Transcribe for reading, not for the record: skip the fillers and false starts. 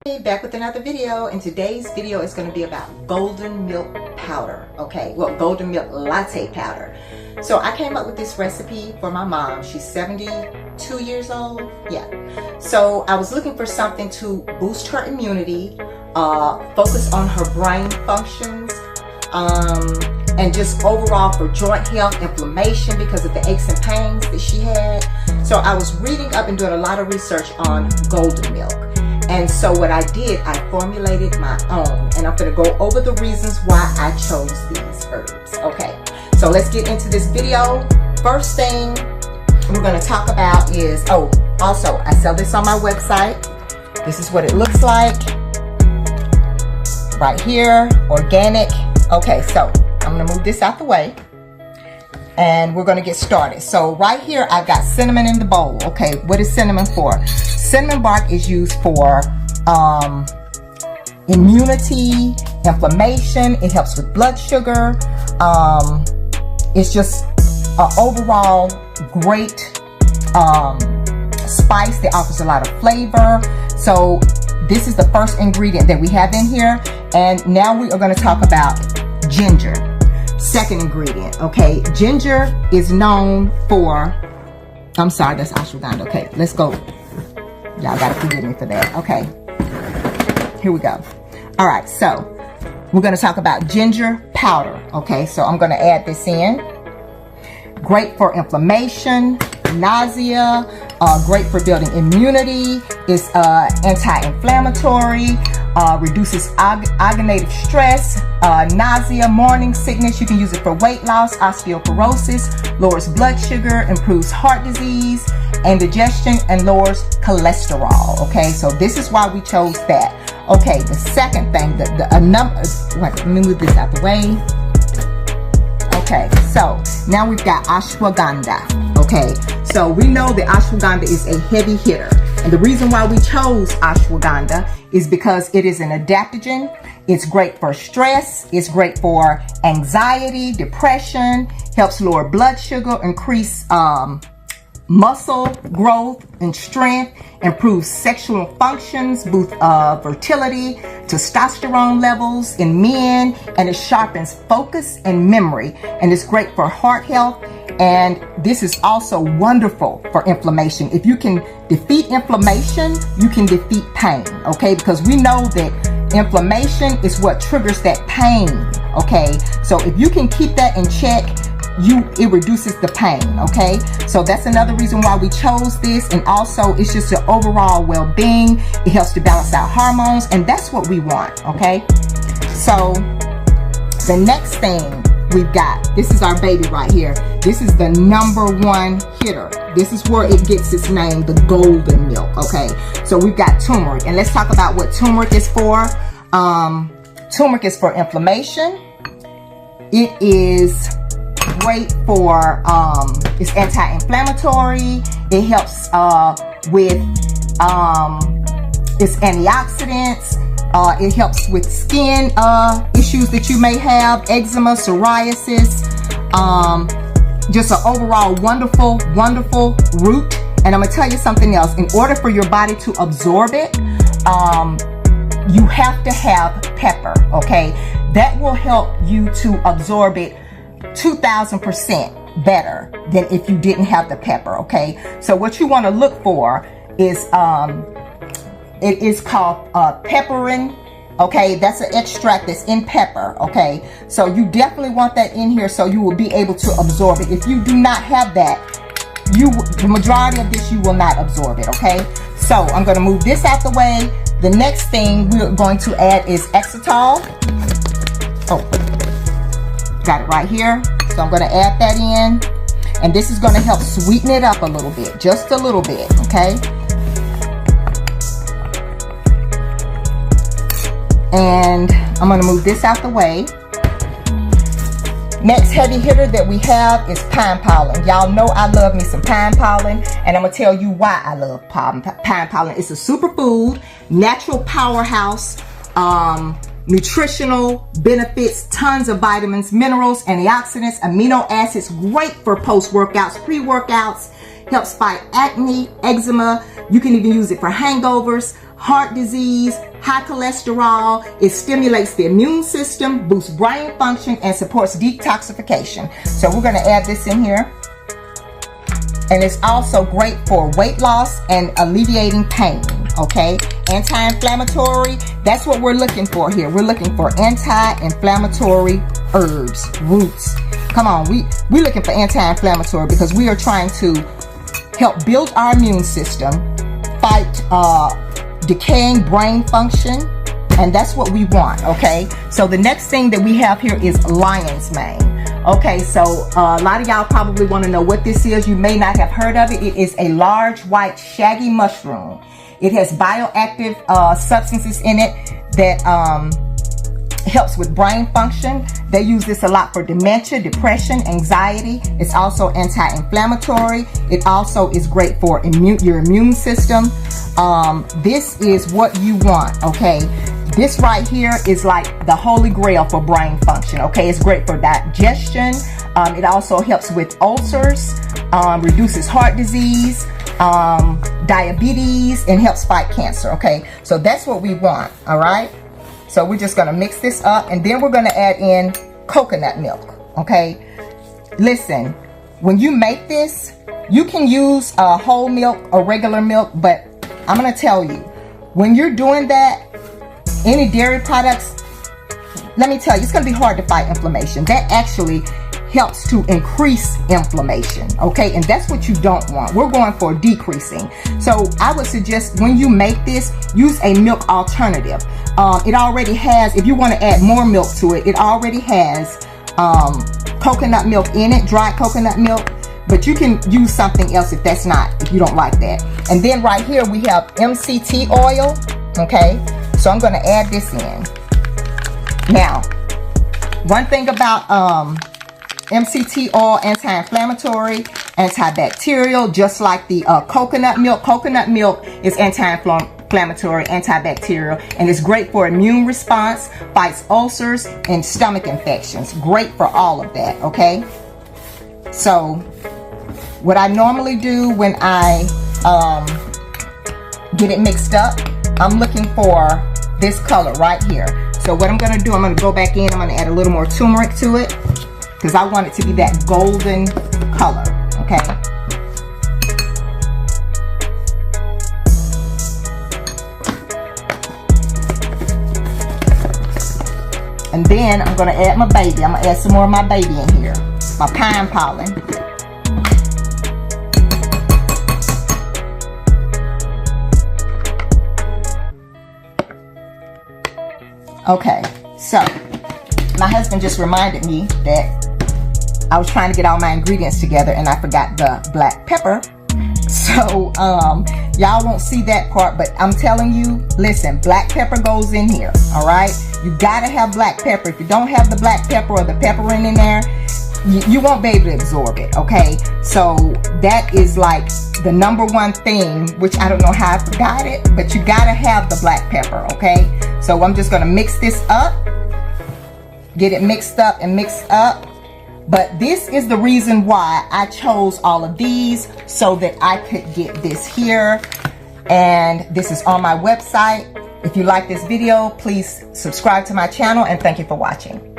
Hey, back with another video, and today's video is going to be about golden milk powder. Okay, well, golden milk latte powder. So I came up with this recipe for my mom. She's 72 years old. Yeah. So I was looking for something to boost her immunity, focus on her brain functions, and just overall for joint health, inflammation because of the aches and pains that she had. So I was reading up and doing a lot of research on golden milk. And so what I did, I formulated my own, and I'm going to go over the reasons why I chose these herbs. Okay, so let's get into this video. First thing we're going to talk about is, also I sell this on my website. This is what it looks like right here, organic. Okay, so I'm going to move this out the way and we're going to get started. So right here I've got cinnamon in the bowl. Okay, what is cinnamon for? Cinnamon bark is used for immunity, inflammation. It helps with blood sugar. It's just an overall great spice that offers a lot of flavor. So this is the first ingredient that we have in here. And now we are going to talk about ginger. Second ingredient. Okay, ginger is known for, I'm sorry, that's ashwagandha. Okay, let's go. Y'all gotta forgive me for that. Okay, here we go. All right, so we're gonna talk about ginger powder. Okay, so I'm gonna add this in. Great for inflammation, nausea, great for building immunity. It's anti-inflammatory, reduces oxidative stress, nausea, morning sickness. You can use it for weight loss, osteoporosis, lowers blood sugar, improves heart disease and digestion, and lowers cholesterol. Okay, so this is why we chose that. Okay, the second thing, let me move this out the way. Okay, so now we've got ashwagandha. Okay, so we know that ashwagandha is a heavy hitter, and the reason why we chose ashwagandha is because it is an adaptogen. It's great for stress, it's great for anxiety, depression, helps lower blood sugar, increase muscle growth and strength, improves sexual functions, boost fertility, testosterone levels in men, and it sharpens focus and memory, and it's great for heart health. And this is also wonderful for inflammation. If you can defeat inflammation, you can defeat pain. Okay, because we know that inflammation is what triggers that pain. Okay, so if you can keep that in check, it reduces the pain. Okay, so that's another reason why we chose this. And also it's just an overall well-being. It helps to balance out hormones, and that's what we want. Okay, so the next thing we've got, this is our baby right here. This is the #1 hitter. This is where it gets its name, the golden milk. Okay, so we've got turmeric, and let's talk about what turmeric is for. Turmeric is for inflammation. It is great for, it's anti-inflammatory. It helps with, it's antioxidants. It helps with skin issues that you may have, eczema, psoriasis. Just an overall wonderful, wonderful root. And I'm gonna tell you something else. In order for your body to absorb it, you have to have pepper. Okay, that will help you to absorb it 2,000% better than if you didn't have the pepper. Okay, so what you want to look for is it is called pepperin. Okay, that's an extract that's in pepper. Okay, so you definitely want that in here so you will be able to absorb it. If you do not have that, the majority of this you will not absorb it. Okay, so I'm going to move this out the way. The next thing we're going to add is xylitol. Got it right here. So I'm going to add that in, and this is going to help sweeten it up a little bit, just a little bit. Okay, and I'm going to move this out the way. Next heavy hitter that we have is pine pollen. Y'all know I love me some pine pollen, and I'm going to tell you why I love pine pollen. It's a superfood, natural powerhouse, nutritional benefits, tons of vitamins, minerals, antioxidants, amino acids, great for post-workouts, pre-workouts, helps fight acne, eczema. You can even use it for hangovers, heart disease, high cholesterol. It stimulates the immune system, boosts brain function, and supports detoxification. So we're going to add this in here. And it's also great for weight loss and alleviating pain, okay? Anti-inflammatory, that's what we're looking for here. We're looking for anti-inflammatory herbs, roots. Come on, we're looking for anti-inflammatory because we are trying to help build our immune system, fight decaying brain function, and that's what we want, okay? So the next thing that we have here is lion's mane. Okay, so a lot of y'all probably want to know what this is. You may not have heard of it. It is a large white shaggy mushroom. It has bioactive substances in it that helps with brain function. They use this a lot for dementia, depression, anxiety. It's also anti-inflammatory. It also is great for your immune system. This is what you want, okay? This right here is like the holy grail for brain function, okay? It's great for digestion. It also helps with ulcers, reduces heart disease, diabetes, and helps fight cancer, okay? So that's what we want, all right? So we're just gonna mix this up, and then we're gonna add in coconut milk, okay? Listen, when you make this, you can use whole milk or regular milk, but I'm gonna tell you, when you're doing that, any dairy products, let me tell you, it's gonna be hard to fight inflammation. That actually helps to increase inflammation, okay? And that's what you don't want. We're going for decreasing. So I would suggest when you make this, use a milk alternative. It already has, if you want to add more milk to it, it already has coconut milk in it, dried coconut milk, but you can use something else if you don't like that. And then right here we have MCT oil, okay? So I'm going to add this in. Now, one thing about MCT oil, anti-inflammatory, antibacterial, just like the coconut milk. Coconut milk is anti-inflammatory, antibacterial, and it's great for immune response, fights ulcers and stomach infections. Great for all of that, okay? So what I normally do when I get it mixed up, I'm looking for this color right here. So what I'm going to do, I'm going to go back in, I'm going to add a little more turmeric to it because I want it to be that golden color, okay? And then I'm going to add my baby. I'm going to add some more of my baby in here, my pine pollen. Okay, so my husband just reminded me that I was trying to get all my ingredients together and I forgot the black pepper. So y'all won't see that part, but I'm telling you, listen, black pepper goes in here, all right? You gotta have black pepper. If you don't have the black pepper or the pepperine in there, you won't be able to absorb it, okay? So that is like the #1 thing, which I don't know how I forgot it, but you gotta have the black pepper, okay? So I'm just gonna mix this up, get it mixed up and mixed up. But this is the reason why I chose all of these, so that I could get this here. And this is on my website. If you like this video, please subscribe to my channel, and thank you for watching.